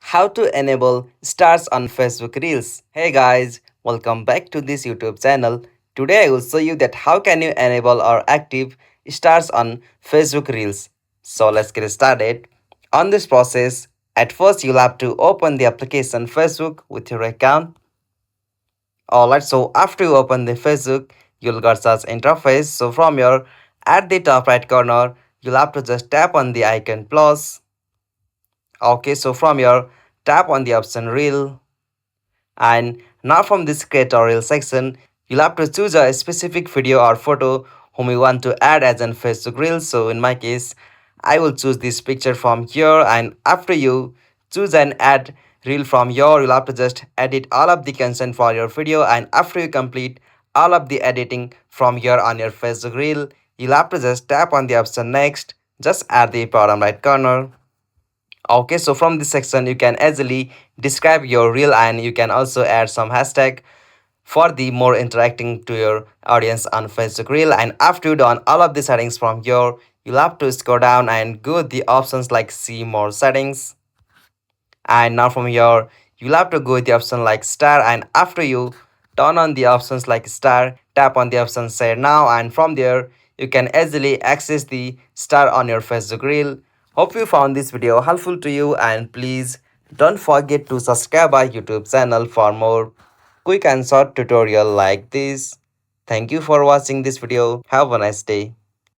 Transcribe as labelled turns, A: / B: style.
A: How to enable stars on Facebook Reels. Hey guys, welcome back to this YouTube channel. Today I will show you that how can you enable or active stars on Facebook Reels. So let's get started. On this process, at first you'll have to open the application Facebook with your account. Alright, so after you open the Facebook, you'll get such interface. So from your at the top right corner, you'll have to just tap on the icon plus. Okay, so from your tap on the option reel, and now from this creatorial section you'll have to choose a specific video or photo whom you want to add as an Facebook reel. So in my case I will choose this picture from here, and after you choose an add reel from here, you'll have to just edit all of the consent for your video, and after you complete all of the editing from here on your Facebook reel, you'll have to just tap on the option next, just at the bottom right corner. Okay, so from this section you can easily describe your reel, and you can also add some hashtag for the more interacting to your audience on Facebook reel. And after you done all of the settings from here, you'll have to scroll down and go the options like see more settings. And now from here you'll have to go with the option like star, and after you turn on the options like star, tap on the option share now, and from there you can easily access the star on your Facebook reel. Hope you found this video helpful to you, and please don't forget to subscribe our YouTube channel for more quick and short tutorial like this. Thank you for watching this video. Have a nice day.